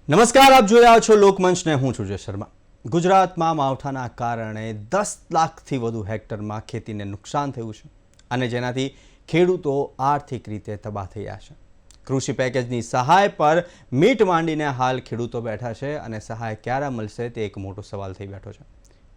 નમસ્કાર, આપ જોઈ રહ્યા છો લોકમંચ ને હું છું જય શર્મા। ગુજરાતમાં માવઠાના કારણે 10 લાખથી વધુ હેક્ટરમાં ખેતીને નુકસાન થયું છે અને જેનાથી ખેડૂતો આર્થિક રીતે તબાહ થયા છે। કૃષિ પેકેજની સહાય પર મીટ માંડીને હાલ ખેડૂતો બેઠા છે અને સહાય ક્યારે મળશે તે એક મોટો સવાલ થઈ બેઠો છે।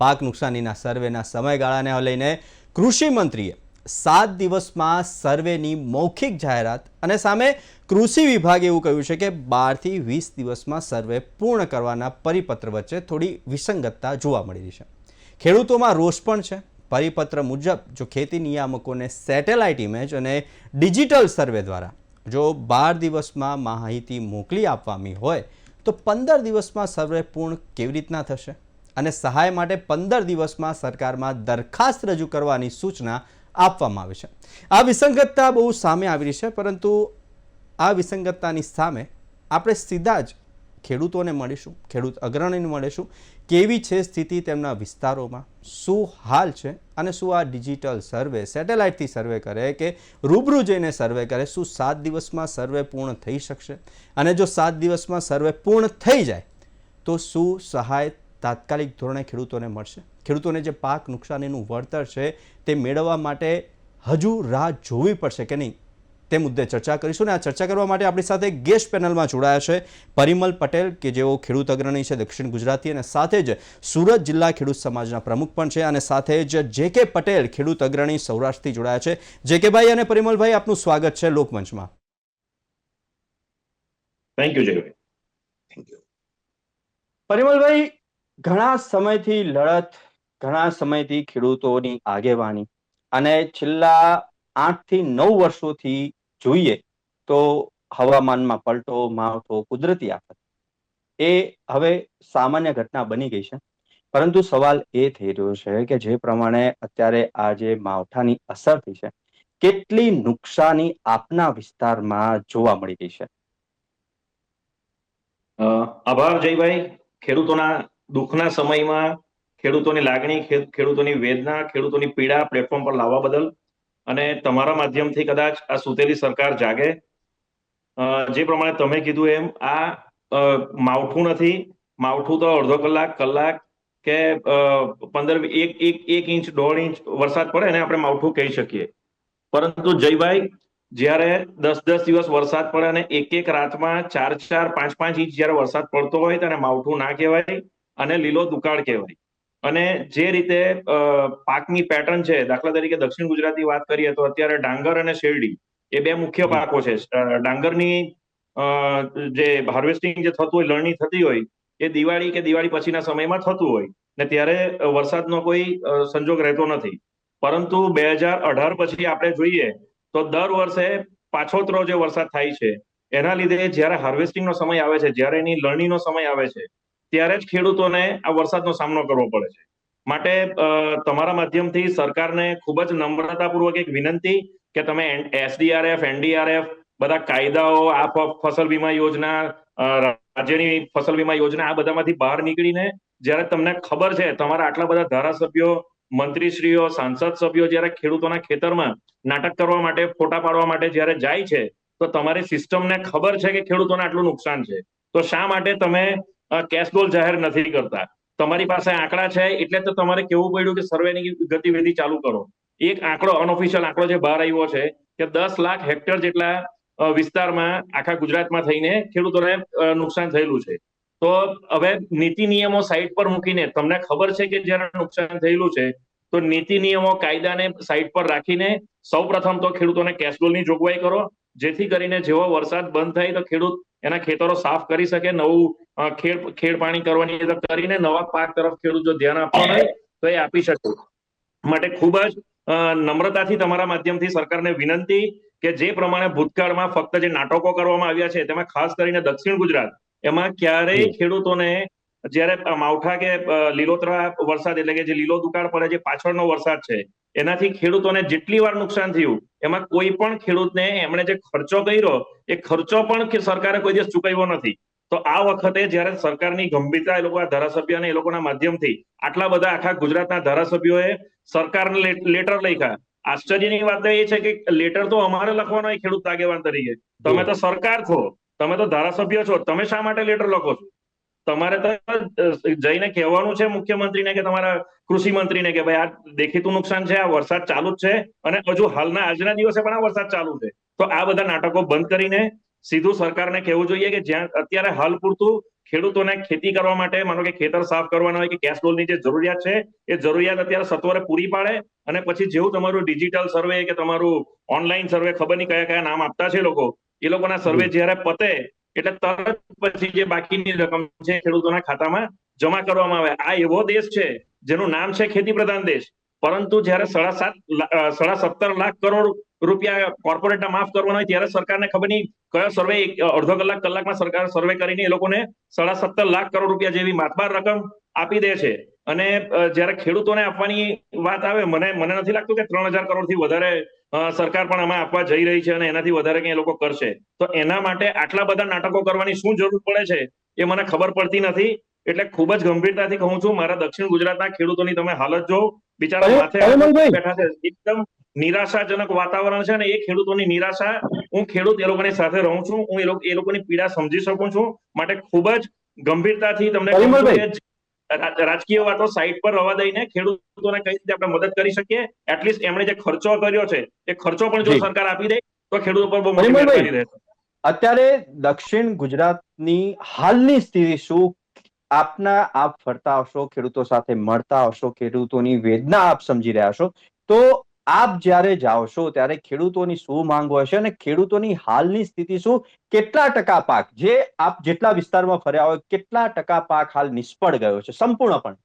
પાક નુકસાનીના સર્વેના સમયગાળાને લઈને કૃષિ મંત્રીએ 7 દિવસમાં સર્વેની મૌખિક જાહેરાત અને સામે કૃષિ વિભાગે એવું કહ્યું છે કે 12 થી 20 દિવસમાં સર્વે પૂર્ણ કરવાના પરિપત્ર વચ્ચે થોડી વિસંગતતા જોવા મળી રહી છે। ખેડૂતોમાં રોષ પણ છે। પરિપત્ર મુજબ જો ખેતી નિયામકોને સેટેલાઇટ ઇમેજ અને ડિજિટલ સર્વે દ્વારા જો 12 દિવસમાં માહિતી મોકલી આપવાની હોય તો 15 દિવસમાં સર્વે પૂર્ણ કેવી રીતના થશે અને સહાય માટે 15 દિવસમાં સરકારમાં દરખાસ્ત રજૂ કરવાની સૂચના આપવામાં આવે છે। આ વિસંગતતા બહુ સામે આવી રહી છે, પરંતુ આ વિસંગતતાની સામે આપણે સીધા જ ખેડૂતોને મળીશું, ખેડૂત અગ્રણીને મળીશું, કેવી છે સ્થિતિ તેમના વિસ્તારોમાં, શું હાલ છે અને શું આ ડિજિટલ સર્વે સેટેલાઇટથી સર્વે કરે કે રૂબરૂ જઈને સર્વે કરે, શું 7 દિવસમાં સર્વે પૂર્ણ થઈ શકશે અને જો 7 દિવસમાં સર્વે પૂર્ણ થઈ જાય તો શું સહાય તાત્કાલિક ધોરણે ખેડૂતોને મળશે? ખેડૂતોને જે પાક નુકસાનીનું વળતર છે તે મેળવવા માટે હજુ રાહ જોવી પડશે કે નહીં, તે મુદ્દે ચર્ચા કરીશું। અને આ ચર્ચા કરવા માટે આપણી સાથે ગેસ્ટ પેનલમાં જોડાયા છે પરિમલ પટેલ કે જેઓ ખેડૂત અગ્રણી છે દક્ષિણ ગુજરાતી અને સાથે જ સુરત જિલ્લા ખેડૂત સમાજના પ્રમુખ પણ છે અને સાથે જ જે.કે. પટેલ ખેડૂત અગ્રણી સૌરાષ્ટ્રથી જોડાયા છે। જે.કે. અને પરિમલભાઈ, આપનું સ્વાગત છે લોકમંચમાં। Thank you Jaybhai. Thank you. Parimalbhai, ઘણા સમયથી લડત, ઘણા સમયથી ખેડૂતોની આગેવાની અને છેલ્લા 8 થી 9 વર્ષોથી જોઈએ તો હવામાનમાં પલટો, માવઠો, કુદરતી આફત એ હવે સામાન્ય ઘટના બની ગઈ છે। પરંતુ સવાલ એ થઈ રહ્યો છે કે જે પ્રમાણે અત્યારે આ જે માવઠાની અસર થઈ છે, કેટલી નુકસાની આપના વિસ્તારમાં જોવા મળી રહી છે? આભાર જયભાઈ। ખેડૂતોના દુઃખના સમયમાં ખેડૂતોની લાગણી, ખેડૂતોની વેદના, ખેડૂતોની પીડા પ્લેટફોર્મ પર લાવવા બદલ અને તમારા માધ્યમથી કદાચ આ સુતેલી સરકાર જાગે। જે પ્રમાણે તમે કીધું એમ આ માવઠું નથી, માવઠું તો અડધો કલાક, કલાક કે 15 એક ઇંચ 1.5 ઇંચ વરસાદ પડે ને આપણે માવઠું કહી શકીએ। પરંતુ જયભાઈ, જ્યારે 10 દિવસ વરસાદ પડે અને એક રાતમાં 4 5 ઇંચ જયારે વરસાદ પડતો હોય ત્યારે માવઠું ના કહેવાય અને લીલો દુકાળ કહેવાય। અને જે રીતે પાકની પેટર્ન છે, દાખલા તરીકે દક્ષિણ ગુજરાતની વાત કરીએ તો અત્યારે ડાંગર અને શેરડી એ બે મુખ્ય પાકો છે। ડાંગરની જે હાર્વેસ્ટિંગ જે થતું હોય, લણણી થતી હોય એ દિવાળી કે દિવાળી પછીના સમયમાં થતું હોય ને ત્યારે વરસાદનો કોઈ સંજોગ રહેતો નથી। પરંતુ 2018 પછી આપણે જોઈએ તો દર વર્ષે પાછોતરો જે વરસાદ થાય છે એના લીધે જ્યારે હાર્વેસ્ટિંગનો સમય આવે છે, જ્યારે એની લણણીનો સમય આવે છે, ત્યારે જ ખેડૂતોને આ વરસાદનો સામનો કરવો પડે છે। માટે તમારા માધ્યમથી સરકારને ખૂબ જ નમ્રતાપૂર્વક એક વિનંતી કે તમે એસડીઆરએફ, એનડીઆરએફ બધા કાયદાઓ, આ ફસલ વીમા યોજના, રાજ્યની ફસલ વીમા યોજના, આ બધામાંથી બહાર નીકળીને જ્યારે તમને ખબર છે તમારા આટલા બધા ધારાસભ્યો, મંત્રીશ્રીઓ, સાંસદ સભ્યો જ્યારે ખેડૂતોના ખેતરમાં નાટક કરવા માટે, ફોટા પાડવા માટે જ્યારે જાય છે તો તમારી સિસ્ટમને ખબર છે કે ખેડૂતોને આટલું નુકસાન છે, તો શા માટે તમે કેશ ડોલ જાહેર નથી કરતા? તમારી પાસે આંકડા છે એટલે તો તમારે કેવું પડ્યું કે સર્વેની ગતિવિધિ ચાલુ કરો। એક આંકડો, અનઓફિશિયલ આંકડો જે બહાર આવ્યો છે કે 10 લાખ હેક્ટર જેટલા વિસ્તારમાં આખા ગુજરાતમાં થઈને ખેડૂતોને નુકસાન થયેલું છે। તો હવે નીતિ નિયમો સાઈડ પર મૂકીને તમને ખબર છે કે જ્યારે નુકસાન થયેલું છે તો નીતિ નિયમો, કાયદાને સાઈડ પર રાખીને સૌપ્રથમ તો ખેડૂતોને કેશ ડોલની જોગવાઈ કરો, જેથી કરીને જેવો વરસાદ બંધ થાય તો ખેડૂત એના ખેતરો સાફ કરી શકે, નવું ખેડ પાણી કરવાની કરીને નવા પાક તરફ ખેડૂત જો ધ્યાન આપવાનું હોય તો એ આપી શકે। માટે ખૂબ જ નમ્રતાથી તમારા માધ્યમથી સરકારને વિનંતી કે જે પ્રમાણે ભૂતકાળમાં ફક્ત જે નાટકો કરવામાં આવ્યા છે તેમાં ખાસ કરીને દક્ષિણ ગુજરાત, એમાં ક્યારેય ખેડૂતોને જ્યારે માવઠા કે લીલોતરા વરસાદ એટલે કે જે લીલો દુકાળ પડે, જે પાછળનો વરસાદ છે, એનાથી ખેડૂતોને જેટલી વાર નુકસાન થયું એમાં કોઈ પણ ખેડૂતને એમણે જે ખર્ચો કર્યો એ ખર્ચો પણ સરકારે કોઈ દિવસ ચૂકવ્યો નથી। તો આ વખતે જ્યારે સરકારની ગંભીરતા, એ લોકો ધારાસભ્ય અને એ લોકોના માધ્યમથી આટલા બધા આખા ગુજરાતના ધારાસભ્યોએ સરકારને લેટર લખ્યા। આશ્ચર્યની વાત એ છે કે લેટર તો અમારે લખવાનો હોય ખેડૂત આગેવાન તરીકે, તમે તો સરકાર છો, તમે તો ધારાસભ્ય છો, તમે શા માટે લેટર લખો છો? તમારે તો જઈને કહેવાનું છે મુખ્યમંત્રીને કે તમારા કૃષિ મંત્રીને કે ભાઈ આ દેખીતું નુકસાન છે, આ વરસાદ ચાલુ જ છે અને હજુ હાલના આજના દિવસે પણ આ વરસાદ ચાલુ છે. તો આ બધા નાટકો બંધ કરીને સીધું સરકારને કહેવું જોઈએ કે જ્યાં અત્યારે હાલ પૂરતું ખેડૂતોને ખેતી કરવા માટે, માનો કે ખેતર સાફ કરવાના હોય કે ગેસ ડોલની જે જરૂરિયાત છે એ જરૂરિયાત અત્યારે સત્વરે પૂરી પાડે અને પછી જેવું તમારું ડિજિટલ સર્વે કે તમારું ઓનલાઈન સર્વે, ખબર નહીં કયા કયા નામ આપતા છે એ લોકોના સર્વે જ્યારે પતે એટલે તરત પછી જે બાકીની રકમ છે ખેડૂતોના ખાતામાં જમા કરવામાં આવે. આ એવો દેશ છે જેનું નામ છે ખેતી પ્રધાન દેશ, પરંતુ જ્યારે 17.5 લાખ કરોડ રૂપિયા કોર્પોરેટના માફ કરવાના હોય ત્યારે સરકારને ખબર નહીં કયો સર્વે અડધો કલાકમાં સરકાર સર્વે કરીને એ લોકોને 17.5 લાખ કરોડ રૂપિયા જેવી માતબાર રકમ આપી દે છે. અને જ્યારે ખેડૂતોને આપવાની વાત આવે, મને નથી લાગતું કે 3,000 કરોડથી વધારે સરકાર પણ આમાં આપવા જઈ રહી છે અને એનાથી વધારે કંઈ એ લોકો કરશે. તો એના માટે આટલા બધા નાટકો કરવાની શું જરૂર પડે છે એ મને ખબર પડતી નથી. એટલે ખૂબ જ ગંભીરતાથી કહું છું, મારા દક્ષિણ ગુજરાતના ખેડૂતોની તમે હાલત જો, બિચારા માથે બેઠા છે, એકદમ નિરાશાજનક વાતાવરણ છે. અને એ ખેડૂતોની નિરાશા, હું ખેડૂત એ લોકોની સાથે રહું છું, હું એ લોકોની પીડા સમજી શકું છું. માટે ખૂબ જ ગંભીરતાથી તમને કહું છું કે રાજકીય વાતો સાઈડ પર રવા દઈને ખેડૂતોને કઈ રીતે આપણે મદદ કરી શકીએ, એટલીસ્ટ એમણે જે ખર્ચો કર્યો છે એ ખર્ચો પણ જો સરકાર આપી દે તો ખેડૂતો પર બહુ મોટી મહેરબાની રહેશે. અત્યારે દક્ષિણ ગુજરાતની હાલની સ્થિતિ શું? આપ ફરતા હશો, ખેડૂતો સાથે મળતા હશો, ખેડૂતોની વેદના આપ સમજી રહ્યા છો, તો આપ જ્યારે જાઓ છો ત્યારે ખેડૂતોની શું માંગ હોય છે અને ખેડૂતોની હાલની સ્થિતિ શું? કેટલા ટકા પાક, જે આપ જેટલા વિસ્તારમાં ફર્યા હોય, કેટલા ટકા પાક હાલ નિષ્ફળ ગયો છે સંપૂર્ણપણે?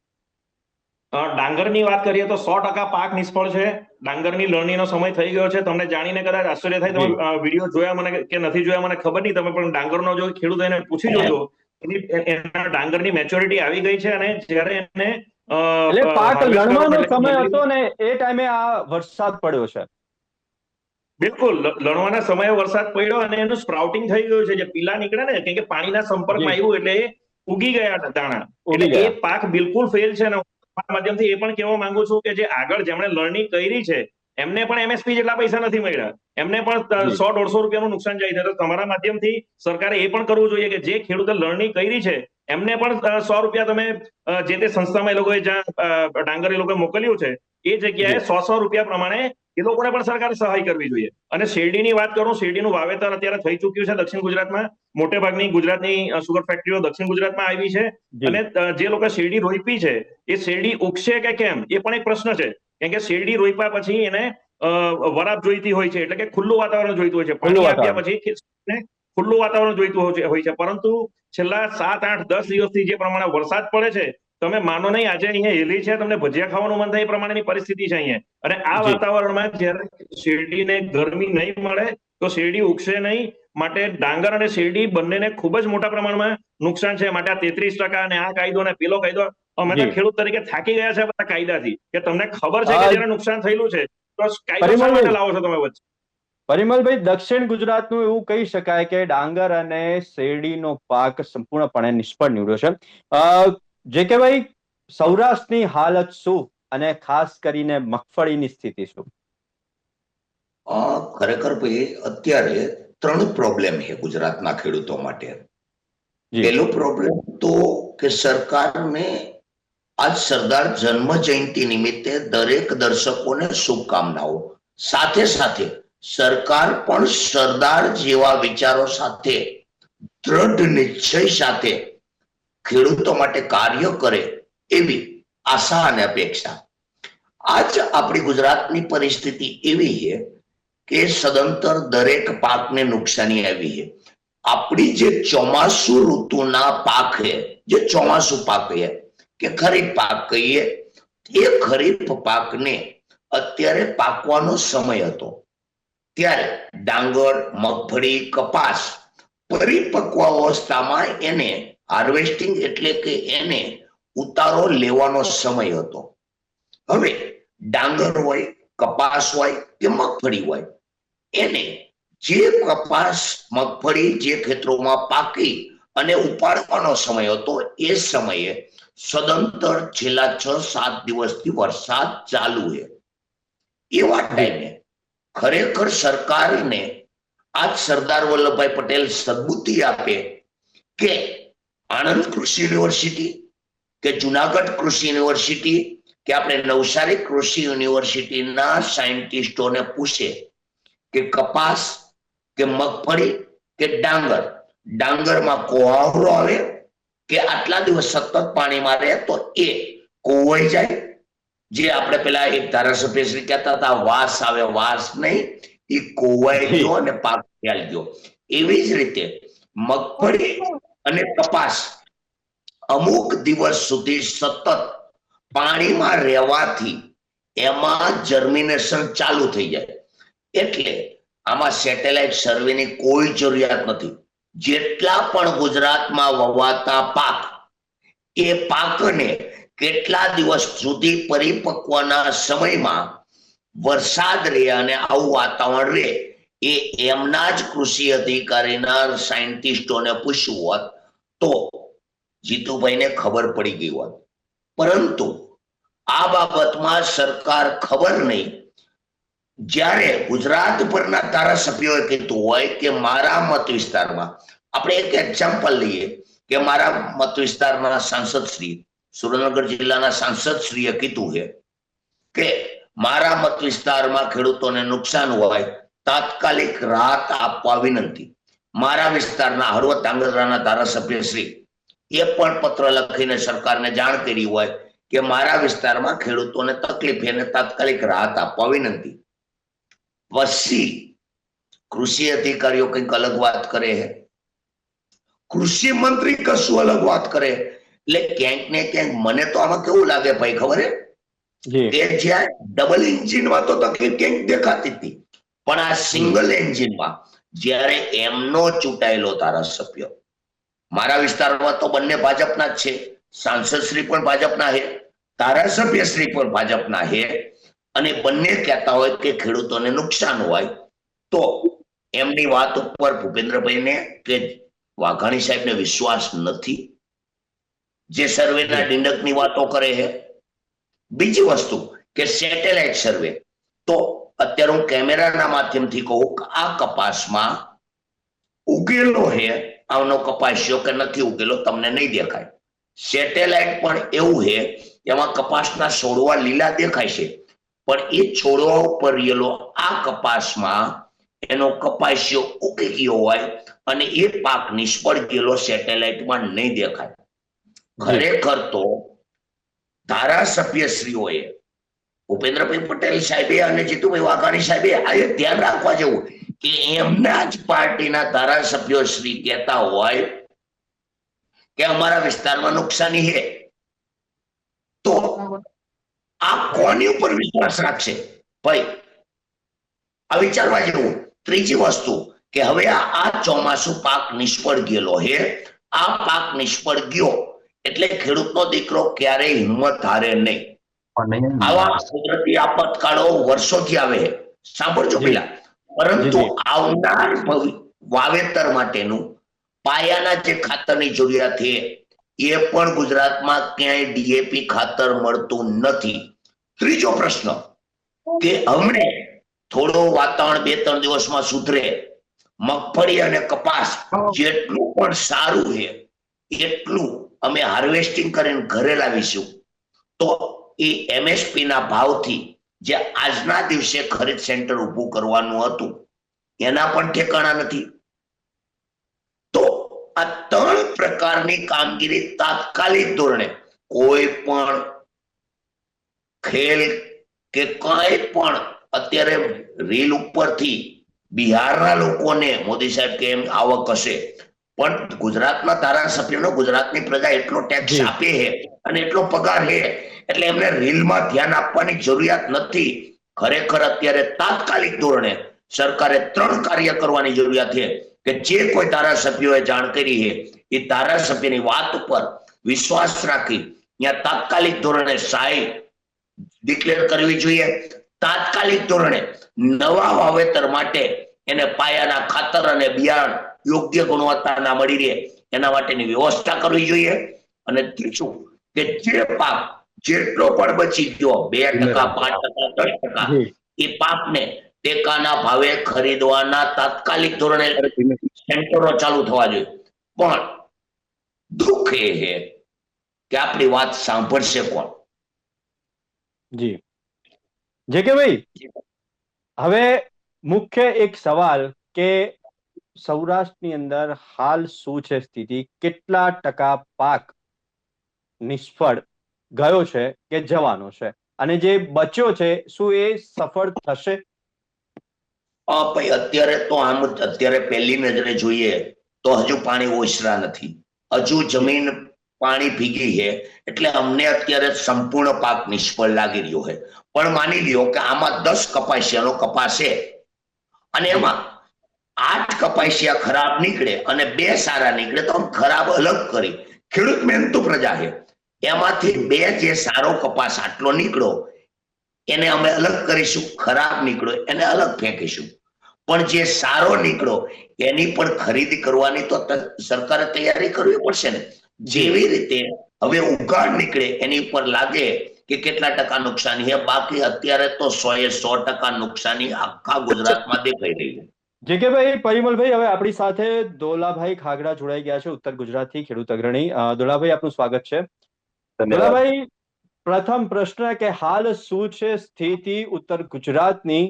ડાંગરની વાત કરીએ તો 100% પાક નિષ્ફળ છે. ડાંગરની લણણીનો સમય થઈ ગયો છે. તમને જાણીને કદાચ આશ્ચર્ય થાય, તમે વિડીયો જોયા મને કે નથી જોયા મને ખબર નહીં, તમે પણ ડાંગરનો જો ખેડૂત એને પૂછી જોજો, એના ડાંગરની મેચ્યોરિટી આવી ગઈ છે અને જ્યારે એને એટલે પાક લણવાનો સમય હતો ને એ ટાઈમે આ વરસાદ પડ્યો છે. બિલકુલ, લણવાના સમયે વરસાદ પડ્યો અને એનું સ્પ્રાઉટિંગ થઈ ગયું છે, જે પીલા નીકળે ને, કેમ કે પાણીના સંપર્કમાં આવ્યું એટલે એ ઉગી ગયા દાણા, એટલે એ પાક બિલકુલ ફેલ છે. માધ્યમથી એ પણ કહેવા માંગુ છું કે જે આગળ જેમણે લર્નિંગ કરી છે એમને પણ એમએસપી જેટલા પૈસા નથી મળ્યા, એમને પણ 100-150 રૂપિયાનું નુકસાન જાય છે. તો તમારા માધ્યમથી સરકારે એ પણ કરવું જોઈએ કે જે ખેડૂતે લર્નિંગ કરી છે એમને પણ 100 રૂપિયા તમે જે તે સંસ્થામાં એ લોકોએ જ્યાં ડાંગર એ લોકોએ મોકલ્યું છે એ જગ્યાએ 100 રૂપિયા પ્રમાણે એ લોકોને પણ સરકારે સહાય કરવી જોઈએ. અને શેરડીની વાત કરું, શેરડીનું વાવેતર અત્યારે થઈ ચૂક્યું છે દક્ષિણ ગુજરાતમાં. મોટે ભાગની ગુજરાતની સુગર ફેક્ટરીઓ દક્ષિણ ગુજરાતમાં આવી છે અને જે લોકો શેરડી રોપી છે એ શેરડી ઉગશે કે કેમ એ પણ એક પ્રશ્ન છે. કેમ કે શેરડી રોપ્યા પછી એને વરાપ જોઈતી હોય છે, એટલે કે ખુલ્લું વાતાવરણ જોઈતું હોય છે. પાણી આપ્યા પછી ખુલ્લું વાતાવરણ જોઈતું હોય છે. પરંતુ છેલ્લા 7-8-10 દિવસથી જે પ્રમાણે વરસાદ પડે છે, તમે માનો નહીં, આજે અહીંયા હેલી છે, તમને ભજીયા ખાવાનું મન થાય એ પ્રમાણેની પરિસ્થિતિ છે અહીંયા. અને આ વાતાવરણમાં જ્યારે શેરડીને ગરમી નહીં મળે તો શેરડી ઉગશે નહીં. માટે ડાંગર અને શેરડી બંનેને ખૂબ જ મોટા પ્રમાણમાં નુકસાન છે. માટે આ 33% અને આ કાયદો અને પેલો કાયદો, અમે તો ખેડૂત તરીકે થાકી ગયા છે બધા કાયદાથી, કે તમને ખબર છે કે જ્યારે નુકસાન થયેલું છે તો કાયદો શા માટે લાવો છો તમે વચ્ચે? પરિમલભાઈ, દક્ષિણ ગુજરાતનું એવું કહી શકાય કે ડાંગર અને શેરડીનો પાક સંપૂર્ણપણે નિષ્ફળ નીવડ્યો છે. જે કે ભાઈ, સૌરાષ્ટ્રની હાલત શું અને ખાસ કરીને મગફળીની સ્થિતિ શું? ખરેખર ભાઈ, અત્યારે 3 પ્રોબ્લેમ છે ગુજરાતના ખેડૂતો માટે. પહેલો પ્રોબ્લેમ તો કે સરકારને આજ સરદાર જન્મ જયંતિ નિમિત્તે દરેક દર્શકોને શુભકામનાઓ. સાથે સાથે સરકાર પણ સરદાર જેવા વિચારો સાથે, દ્રઢ નિશ્ચય સાથે ખેડૂતો માટે કાર્ય કરે એવી આશા અને અપેક્ષા. આજ આપણી ગુજરાતની પરિસ્થિતિ એવી છે કે સદંતર દરેક પાકને નુકસાની આવી છે. આપણી જે ચોમાસુ ઋતુના પાક છે, જે ચોમાસુ પાક છે કે ખરીફ પાક કહીએ, એ ખરીફ પાકને અત્યારે પાકવાનો સમય હતો ત્યારે ડાંગર, મગફળી, કપાસ પરિપક્વ અવસ્થામાં એને હાર્વેસ્ટિંગ એટલે કે એને ઉતારો લેવાનો સમય હતો. હવે ડાંગર હોય, કપાસ હોય કે મગફળી હોય, એને જે કપાસ મગફળી જે ખેતરોમાં પાકી અને ઉપાડવાનો સમય હતો એ સમયે સદંતર છેલ્લા 6-7 દિવસથી વરસાદ ચાલુ છે. એવા ટાઈમે ખરેખર સરકારને આજ સરદાર વલ્લભભાઈ પટેલ સદબુદ્ધિ આપે કે આણંદ કૃષિ યુનિવર્સિટી કે જુનાગઢ કૃષિ યુનિવર્સિટી કે આપણે નવસારી કૃષિ યુનિવર્સિટીના સાયન્ટિસ્ટોને પૂછે કે કપાસ કે મગફળી કે ડાંગરમાં કોહાવરો આવે કે આટલા દિવસ સતત પાણીમાં રહે તો એ કોવાઈ જાય, જે આપણે પેલા એક ધારાસભ્ય શ્રી કહેતા હતા વાસ આવે, વાસ નહીં, એ કોવાઈ ગયો અને પાક ફેલ ગયો. એવી જ રીતે મગફળી અને કપાસ અમુક દિવસ સુધી સતત પાણીમાં રહેવાથી એમાં જર્મિનેશન ચાલુ થઈ જાય. એટલે આમાં સેટેલાઇટ સર્વેની કોઈ જરૂરિયાત નથી. જેટલા પણ ગુજરાતમાં વવાતા પાક, એ પાકને કેટલા દિવસ સુધી પરિપક્વના સમયમાં વરસાદ રહે અને આવું વાતાવરણ રહે, એ એમના જ કૃષિ અધિકારીના સાયન્ટિસ્ટોને પૂછ્યું હોત તો જીતુભાઈને ખબર પડી ગઈ હોત. પરંતુ આ બાબતમાં સરકાર ખબર નહીં. જ્યારે ગુજરાત પરના ધારાસભ્યોએ કીધું હોય કે મારા મત વિસ્તારમાં, આપણે એક એક્ઝામ્પલ લઈએ કે મારા મત વિસ્તારના સાંસદ શ્રી, સુરેન્દ્રનગર જિલ્લાના સાંસદ શ્રીએ કીધું છે કે મારા મત વિસ્તારમાં ખેડૂતોને નુકસાન હોય, તાત્કાલિક રાહત આપવા વિનંતી. મારા વિસ્તારના હળવદ ધાંગધ્રાના ધારાસભ્ય શ્રી એ પણ પત્ર લખીને સરકારને જાણ કરી હોય કે મારા વિસ્તારમાં ખેડૂતોને તકલીફ એને તાત્કાલિક રાહત આપવા વિનંતી. પછી કૃષિ અધિકારીઓ કંઈક અલગ વાત કરે છે, કૃષિ મંત્રી કશું અલગ વાત કરે. એટલે ક્યાંક ને ક્યાંક મને તો આમાં કેવું લાગે ભાઈ ખબર હે કે જ્યાં ડબલ એન્જિનમાં તો તકલીફ ક્યાંક દેખાતી હતી, પણ આ સિંગલ એન્જિનમાં જ્યારે એમનો ચૂંટાયેલો ધારાસભ્ય, મારા વિસ્તારમાં તો બંને ભાજપના જ છે, સાંસદ શ્રી પણ ભાજપના છે, ધારાસભ્ય શ્રી પણ ભાજપના છે, અને બંને કહેતા હોય કે ખેડૂતોને નુકસાન હોય, તો એમની વાત ઉપર ભૂપેન્દ્રભાઈને કે વાઘાણી સાહેબને વિશ્વાસ નથી, જે સર્વેના ડિંડકની વાતો કરે છે. બીજી વસ્તુ કે સેટેલાઇટ સર્વે, તો અત્યારે હું કેમેરાના માધ્યમથી કહું કે આ કપાસમાં ઉગેલો છે, આવનો કપાસ્યો કે નથી ઉગેલો તમને નહીં દેખાય. સેટેલાઇટ પણ એવું છે, એમાં કપાસના છોડવા લીલા દેખાય છે, પણ એ છોડવા ઉપર રહેલો આ કપાસમાં એનો કપાસ્યો ઉગી ગયો હોય અને એ પાક નિષ્ફળ ગયેલો સેટેલાઇટમાં નહીં દેખાય. ખરેખર તો ધારાસભ્યશ્રીઓએ, ભૂપેન્દ્રભાઈ પટેલ સાહેબે અને જીતુભાઈ વાઘાણી સાહેબે આ ધ્યાન રાખવા જેવું કે એમના જ પાર્ટીના ધારાસભ્યો શ્રી કહેતા હોય કે અમારા વિસ્તારમાં નુકસાની છે, તો આ કોની ઉપર વિશ્વાસ રાખશે ભાઈ? આ વિચારવા જેવું. ત્રીજી વસ્તુ કે હવે આ ચોમાસું પાક નિષ્ફળ ગયેલો છે, આ પાક નિષ્ફળ ગયો એટલે ખેડૂતનો દીકરો ક્યારેય હિંમત હારે નહીં. આવા કુદરતી આપતકાળો વર્ષોથી આવે છે, સાંભળજો પેલા. પરંતુ આવનાર વાવેતર માટેનું પાયાના જે ખાતરની જરૂરિયાત છે, એ પણ ગુજરાતમાં ક્યાંય ડીએપી ખાતર મળતું નથી. ત્રીજો પ્રશ્ન કે હમણે થોડો વાતાવરણ 2-3 દિવસમાં સુધરે, મગફળી અને કપાસ જેટલું પણ સારું છે એટલું અમે હાર્વેસ્ટિંગ કરીને ઘરે લાવીશું, તો એ એમએસપી ના ભાવથી જે આજના દિવસે ખરીદ સેન્ટર ઊભું કરવાનું હતું એના પણ ઠેકાણા નથી. તો આ 3 પ્રકારની કામગીરી તાત્કાલિક ધોરણે કોઈ પણ ખેલ કે કઈ પણ અત્યારે રીલ ઉપરથી બિહારના લોકોને મોદી સાહેબ કે એમ આવક હશે, પણ ગુજરાતના ધારાસભ્યનો ગુજરાતની પ્રજા એટલો ટેક્સ આપે છે અને એટલો પગાર છે, એટલે એમને રીલમાં ધ્યાન આપવાની જરૂરિયાત નથી. ખરેખર અત્યારે તાત્કાલિક ધોરણે સરકારે 3 કાર્ય કરવાની જરૂરિયાત છે કે જે કોઈ ધારાસભ્યોએ જાણ કરી છે એ ધારાસભ્યની વાત ઉપર વિશ્વાસ રાખી ત્યાં તાત્કાલિક ધોરણે સહાય ડિક્લેર કરવી જોઈએ. તાત્કાલિક ધોરણે નવા વાવેતર માટે એને પાયાના ખાતર અને બિયારણ યોગ્ય ગુણવત્તાના મળી રહે એના માટેની વ્યવસ્થા કરવી જોઈએ. અને ત્રીજું કે જે પાક જેટલો પણ બચી ગયો 2%, 5%, 10%, એ પાકને ટેકાના ભાવે ખરીદવાના તાત્કાલિક ધોરણે સેન્ટરો ચાલુ થવા જોઈએ. પણ દુઃખ એ છે કે આપણી વાત સાંભળશે કોણ? જી જે કે ભાઈ, હવે મુખ્ય એક સવાલ કે સૌરાષ્ટ્રની અંદર હાલ શું છે સ્થિતિ? કેટલા ટકા પાક નિષ્ફળ ગયો છે કે જવાનો છે, અને જે બચ્યો છે શું એ સફળ થશે? ભાઈ અત્યારે તો આમ અત્યારે પહેલી નજરે જોઈએ તો હજુ પાણી ઓસરા નથી, હજુ જમીન પાણી ભીગી છે, એટલે અમને અત્યારે સંપૂર્ણ પાક નિષ્ફળ લાગી રહ્યો છે. પણ માની લ્યો કે આમાં 10 કપાસિયાનો કપાસ છે અને એમાં 8 કપાસિયા ખરાબ નીકળે અને 2 સારા નીકળે, તો આમ ખરાબ અલગ કરી, ખેડૂત મહેનતુ પ્રજા છે, એમાંથી 2 જે સારો કપાસ આટલો નીકળ્યો એને અમે અલગ કરીશું, ખરાબ નીકળ્યો એને અલગ ફેંકીશું. પણ જે સારો નીકળ્યો એની પણ ખરીદી કરવાની તો સરકારે તૈયારી કરવી પડશે ને. જેવી રીતે હવે ઉગાડ નીકળે એની ઉપર લાગે કે કેટલા ટકા નુકસાની છે, બાકી અત્યારે તો 100% નુકસાની આખા ગુજરાતમાં દેખાઈ રહી છે. જે કે ભાઈ, પરિમલભાઈ, હવે આપણી સાથે દોલાભાઈ ખાગડા જોડાઈ ગયા છે, ઉત્તર ગુજરાતથી ખેડૂત અગ્રણી. દોલાભાઈ, આપનું સ્વાગત છે. દોલાભાઈ, પ્રથમ પ્રશ્ન કે હાલ શું છે સ્થિતિ ઉત્તર ગુજરાતની?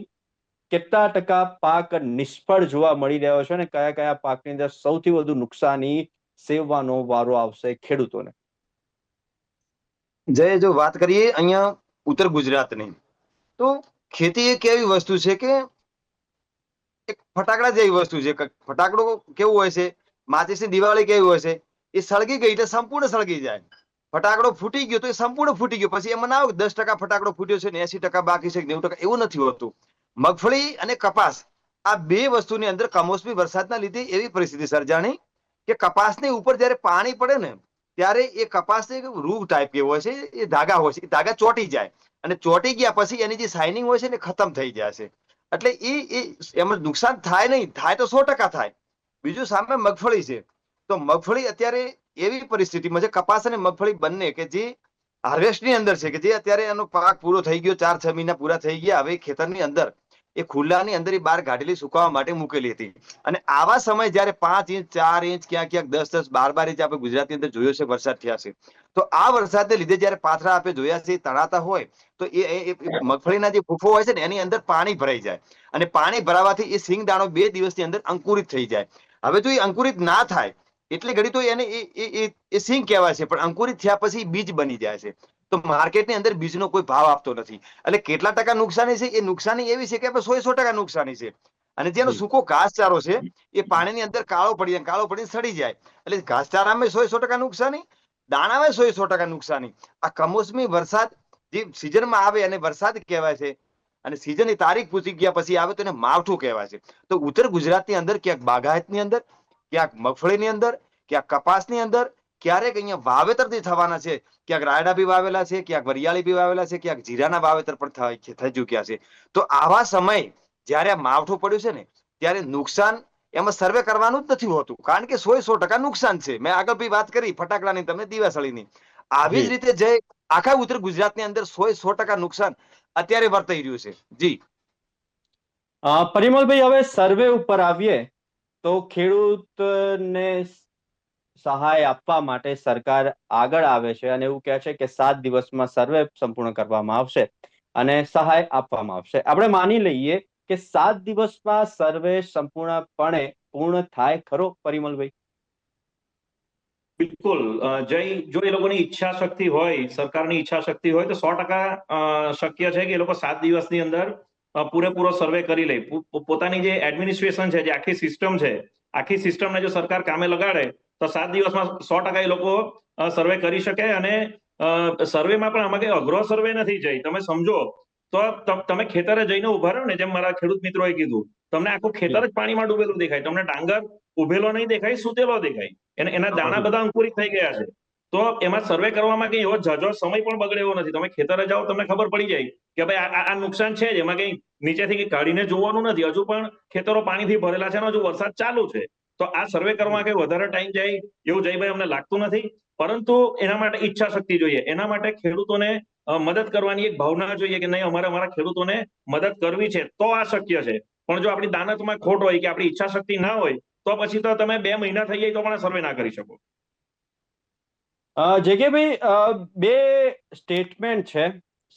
કેટલા ટકા પાક નિષ્ફળ જોવા મળી રહ્યો છે અને કયા કયા પાકની અંદર સૌથી વધુ નુકસાની સેવવાનો વારો આવશે ખેડૂતોને? જય, જો વાત કરીએ અહીંયા ઉત્તર ગુજરાતની, તો ખેતી એક એવી વસ્તુ છે કે એક ફટાકડા જેવી વસ્તુ છે. ફટાકડો કેવું હોય છે, માચીસની દિવાળી કેવી હોય છે, એ સળગી ગઈ એટલે સંપૂર્ણ સળગી જાય. ફટાકડો ફૂટી ગયો તો એ સંપૂર્ણ ફૂટી ગયો. પછી એમાં ના આવે 10% ફટાકડો ફૂટ્યો છે ને 80% બાકી છે, 90%, એવું નથી હોતું. મગફળી અને કપાસ, આ બે વસ્તુની અંદર કમોસમી વરસાદના લીધે એવી પરિસ્થિતિ સર્જાણી કે કપાસની ઉપર જ્યારે પાણી પડે ને ત્યારે એ કપાસ રૂ ટાઈપ એવો હોય છે, એ ધાગા હોય છે, એ ધાગા ચોંટી જાય, અને ચોંટી ગયા પછી એની જે શાઇનિંગ હોય છે ને ખતમ થઈ જાય છે. એટલે એમાં નુકસાન થાય નહીં, થાય તો 100% થાય. બીજું સામે મગફળી છે, તો મગફળી અત્યારે એવી પરિસ્થિતિમાં છે, કપાસ અને મગફળી બંને, કે જે હાર્વેસ્ટની અંદર છે, કે જે અત્યારે એનો પાક પૂરો થઈ ગયો, 4-6 મહિના પૂરા થઈ ગયા, હવે ખેતરની અંદર એ ખુલ્લાની અંદર બહાર કાઢેલી સુકાવા માટે મૂકેલી હતી. અને આવા સમય જ્યારે 5 ઇંચ, 4 ઇંચ, ક્યાંક ક્યાંક 10-10, 12-12 ઇંચ આપણે ગુજરાતની અંદર જોયો છે વરસાદ થયા છે. તો આ વરસાદને લીધે જ્યારે પાથરા આપણે જોયા છે તણાતા હોય તો એ મગફળીના જે ફૂફો હોય છે ને એની અંદર પાણી ભરાઈ જાય, અને પાણી ભરાવાથી એ સિંગ દાણો 2 દિવસની અંદર અંકુરિત થઈ જાય. હવે જો એ અંકુરિત ના થાય એટલે ઘડી તો એને એ સિંગ કહેવાય છે, પણ અંકુરિત થયા પછી બીજ બની જાય છે. તો માર્કેટની અંદર બીજનો કોઈ ભાવ આપતો નથી. એટલે કેટલા ટકા નુકસાની છે? એ નુકસાની એવી છે કે 100% નુકસાની છે. અને જેનો સૂકો ઘાસચારો છે એ પાણીની અંદર કાળો પડીને સડી જાય. એટલે ઘાસચારામાં 100% નુકસાની, દાણામાં 100% નુકસાની. આ કમોસમી વરસાદ જે સિઝનમાં આવે અને વરસાદ કહેવાય છે, અને સિઝનની તારીખ પૂછી ગયા પછી આવે તો એને માવઠું કહેવાય છે. તો ઉત્તર ગુજરાતની અંદર ક્યાંક બાગાયતની અંદર, ક્યાંક મગફળીની અંદર, ક્યાંક કપાસની અંદર, ક્યારેક અહીંયા વાવેતર જે થવાના છે, ક્યાંક રાયડા બી વાવેલા છે, ક્યાંક વરિયાળી બી વાવેલા છે, ક્યાંક જીરાના વાવેતર પણ થઈ ચુક્યા છે. તો આવા સમય જ્યારે આ માવઠું પડ્યું છે ને ત્યારે નુકસાન એમાં સર્વે કરવાનું જ નથી હોતું, કારણ કે 100% નુકસાન છે. મેં આગળ બી વાત કરી ફટાકડાની, તમે દિવાસળીની. આવી જ રીતે જે આખા ઉત્તર ગુજરાતની અંદર 100% નુકસાન અત્યારે વર્તાઈ રહ્યું છે. જી પરિમલભાઈ, હવે સર્વે ઉપર આવીએ તો ખેડૂતને સહાય આપવા માટે સરકાર આગળ આવે છે અને એવું કહે છે કે 7 દિવસમાં સર્વે સંપૂર્ણ કરવામાં આવશે અને સહાય આપવામાં આવશે. આપણે માની લઈએ કે 7 દિવસમાં સર્વે સંપૂર્ણપણે પૂર્ણ થાય ખરો, પરિમલભાઈ? બિલકુલ જય, જો એ લોકોની ઈચ્છા શક્તિ હોય, સરકારની ઈચ્છા શક્તિ હોય તો 100% શક્ય છે કે એ લોકો 7 દિવસની અંદર પૂરેપૂરો સર્વે કરી લે. પોતાની જે એડમિનિસ્ટ્રેશન છે, જે આખી સિસ્ટમ છે, આખી સિસ્ટમને જો સરકાર કામે લગાડે તો 7 દિવસમાં 100% એ લોકો સર્વે કરી શકે. અને સર્વેમાં પણ આમાં કઈ અઘરો સર્વે નથી. જઈ, તમે સમજો તો તમે ખેતરે જઈને ઉભા રહો ને, જેમ મારા ખેડૂત મિત્રોએ કીધું, તમને આખું ખેતર જ પાણીમાં ડૂબેલું દેખાય, તમને ડાંગર ઉભેલો નહીં દેખાય, સુતેલો દેખાય, એના દાણા બધા અંકુરિત થઈ ગયા છે. તો એમાં સર્વે કરવામાં કઈ એવો ઝાઝો સમય પણ બગડે એવો નથી. તમે ખેતરે જાઓ, તમને ખબર પડી જાય કે ભાઈ આ નુકસાન છે જ, એમાં કઈ નીચેથી કઈ કાઢીને જોવાનું નથી. હજુ પણ ખેતરો પાણીથી ભરેલા છે અને હજુ વરસાદ ચાલુ છે. તો આ સર્વે કરવામાં કઈ વધારે ટાઈમ જાય એવું જયભાઈ અમને લાગતું નથી. પરંતુ એના માટે ઈચ્છા શક્તિ જોઈએ. એના માટે ખેડૂતોને મદદ કરવાની એક ભાવના જોઈએ કે નહીં, અમારે અમારા ખેડૂતોને મદદ કરવી છે તો આ શક્ય છે. પણ જો આપણી દાનતમાં ખોટ હોય કે આપણી ઈચ્છા શક્તિ ના હોય તો પછી તો તમે 2 મહિના થઈ જાય તો પણ સર્વે ના કરી શકો. જેકેભાઈ, બે સ્ટેટમેન્ટ છે.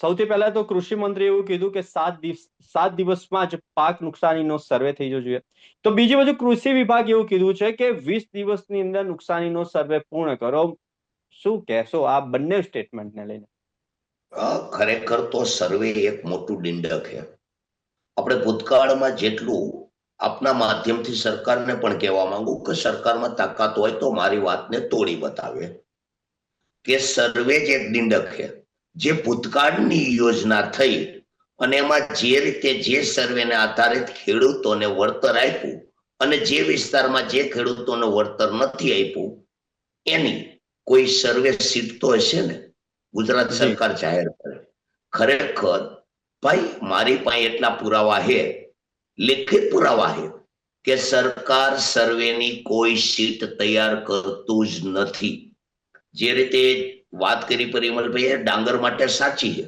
સૌથી પહેલા તો કૃષિ મંત્રી એવું કીધું કે 7 દિવસમાં જ પાક નુકસાનીનો સર્વે થઈ જવો જોઈએ. તો બીજી બાજુ કૃષિ વિભાગ એવું કીધું છે કે 20 દિવસની અંદર નુકસાનીનો સર્વે પૂર્ણ કરો. શું કહેશો આ બંને સ્ટેટમેન્ટને લઈને? ખરેખર તો સર્વે એક મોટું ડિંડક છે. આપણે ભૂતકાળમાં જેટલું આપના માધ્યમથી સરકારને પણ કહેવા માંગુ કે સરકારમાં તાકાત હોય તો મારી વાતને તોડી બતાવે કે સર્વે જ એક ડિંડક છે. જે ભૂતકાળની યોજના થઈ અને એમાં જે રીતે જે સર્વેને આધારિત ખેડૂતોને વળતર આપ્યું અને જે વિસ્તારમાં જે ખેડૂતોને વળતર નથી આપ્યું એની કોઈ સર્વે સીટ તો હશે ને, ગુજરાત સરકાર જાહેર કરે. ખરેખર ભાઈ મારી પાસે એટલા પુરાવા છે, લેખિત પુરાવા છે કે સરકાર સર્વેની કોઈ સીટ તૈયાર કરતું જ નથી. જે રીતે વાત કરી પરિમલભાઈએ ડાંગર માટે સાચી છે,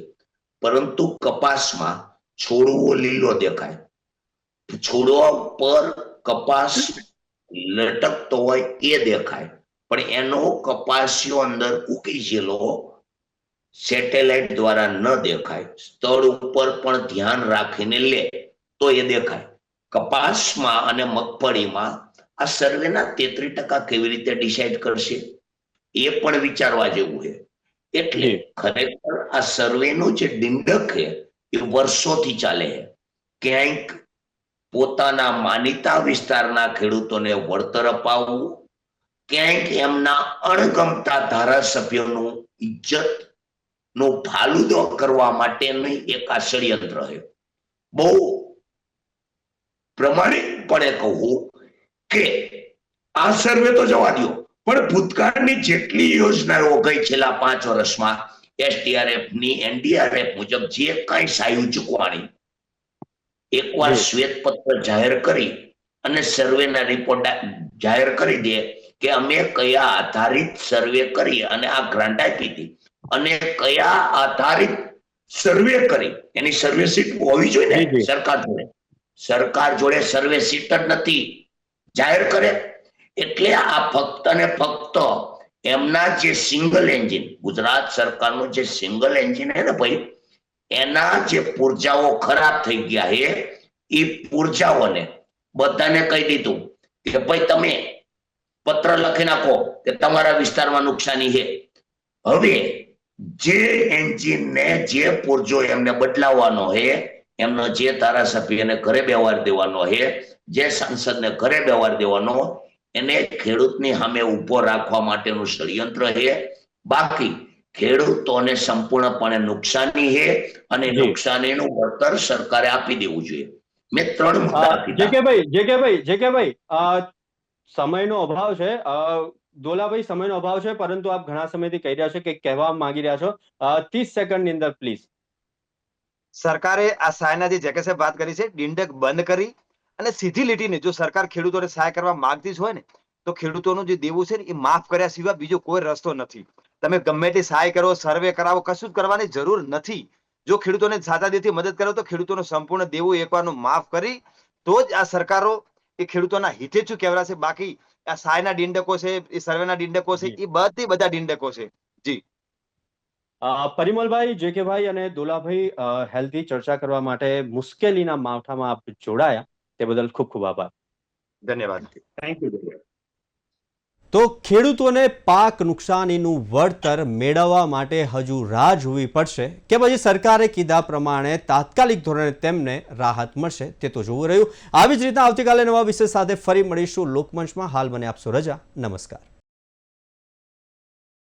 પરંતુ કપાસમાં છોડવો લીલો દેખાય, છોડવા પર કપાસ લટકતો હોય એ દેખાય, પણ એનો કપાસિયો અંદર ઉકી ગયેલો સેટેલાઇટ દ્વારા ન દેખાય. સ્થળ ઉપર પણ ધ્યાન રાખીને લે તો એ દેખાય. કપાસમાં અને મગફળીમાં આ સર્વેના 33% કેવી રીતે ડિસાઇડ કરશે એ પણ વિચારવા જેવું છે. એટલે ખરેખર આ સર્વેનું જે ડિંડક છે એ વર્ષોથી ચાલે છે. ક્યાંક પોતાના માનીતા વિસ્તારના ખેડૂતોને વળતર અપાવવું, ક્યાંક એમના અણગમતા ધારાસભ્યોનું ઇજ્જત નો ફાલુદો કરવા માટેનું એક આ ષડયંત્ર છે. બહુ પ્રમાણિકપણે કહું કે આ સર્વે તો જવા દો, પણ ભૂતકાળની જેટલી યોજનાઓ ગઈ છેલ્લા 5 વર્ષમાં SDRF ની NDRF મુજબ જે કઈ સહાય ચૂકવાણી એકવાર શ્વેતપત્ર જાહેર કરી અને સર્વેના રિપોર્ટ જાહેર કરી દે કે અમે કયા આધારિત સર્વે કરી અને આ ગ્રાન્ટ આપી હતી અને કયા આધારિત સર્વે કરી એની સર્વે સીટ હોવી જોઈએ ને સરકાર જોડે. સરકાર જોડે સર્વે સીટ જ નથી, જાહેર કરે. એટલે આ ફક્ત ને ફક્ત એમના જે સિંગલ એન્જિન, ગુજરાત સરકારનું જે સિંગલ એન્જિન છે ને ભાઈ, એના જે પુરજાઓ ખરાબ થઈ ગયા છે એ પુરજાઓને બધાને કહી દીધું કે ભાઈ તમે પત્ર લખી નાખો કે તમારા વિસ્તારમાં નુકસાની છે. હવે જે એન્જિનને જે પુરજો એમને બદલાવવાનો છે, એમનો જે ધારાસભ્યને ઘરે બેવાર દેવાનો છે, જે સાંસદને ઘરે બેવાર દેવાનો, એને ખેડૂતની સામે ઉભો રાખવા માટેનું ષડયંત્ર છે. બાકી ખેડૂતોને સંપૂર્ણપણે નુકસાની છે અને નુકસાનીનું વળતર સરકારે આપી દેવું જોઈએ. મેં 3 મુદ્દા કીધા. જેકેભાઈ, સમયનો અભાવ છે. દોલાભાઈ, સમયનો અભાવ છે, પરંતુ આપ ઘણા સમયથી કહી રહ્યા છો કે કહેવા માંગી રહ્યા છો. 30 સેકન્ડની અંદર પ્લીઝ. સરકારે આ સહાયના જે જેકે સાહેબ વાત કરી છે, ડિંડક બંધ કરી અને સીધી લીટીને જો સરકાર ખેડૂતોને સહાય કરવા માંગતી જ હોય ને તો ખેડૂતોનું જે દેવું છે ને એ માફ કર્યા સિવાય બીજો કોઈ રસ્તો નથી. તમે ગમે તે સહાય કરો, સર્વે કરાવો, કશું જ કરવાની જરૂર નથી. જો ખેડૂતોને સાચા દિલથી મદદ કરો તો ખેડૂતોનું સંપૂર્ણ દેવું એકવારનું માફ કરી તો જ આ સરકારો એ ખેડૂતોના હિતે જ કહેવાશે. બાકી આ સહાયના ડિંડકો છે, એ સર્વેના ડિંડકો છે, એ બધા ડિંડકો છે. જી પરિમલભાઈ, જેકેભાઈ અને દોલાભાઈ, હેલ્ધી ચર્ચા કરવા માટે મુશ્કેલીના માવઠામાં આપ જોડાયા તે બદલ ખૂબ ખૂબ આભાર. ધન્યવાદ. Thank you. તો ખેડૂતોને પાક નુકસાનીનું વળતર મેળવવા માટે હજુ રાહ જોવી પડશે કે પછી સરકારે કીધા પ્રમાણે તાત્કાલિક ધોરણે તેમને રાહત મળશે તે તો જોવું રહ્યું. આવી જ રીતના આવતીકાલે નવા વિષય સાથે ફરી મળીશું લોકમંચમાં. હાલ મને આપશો રજા. નમસ્કાર.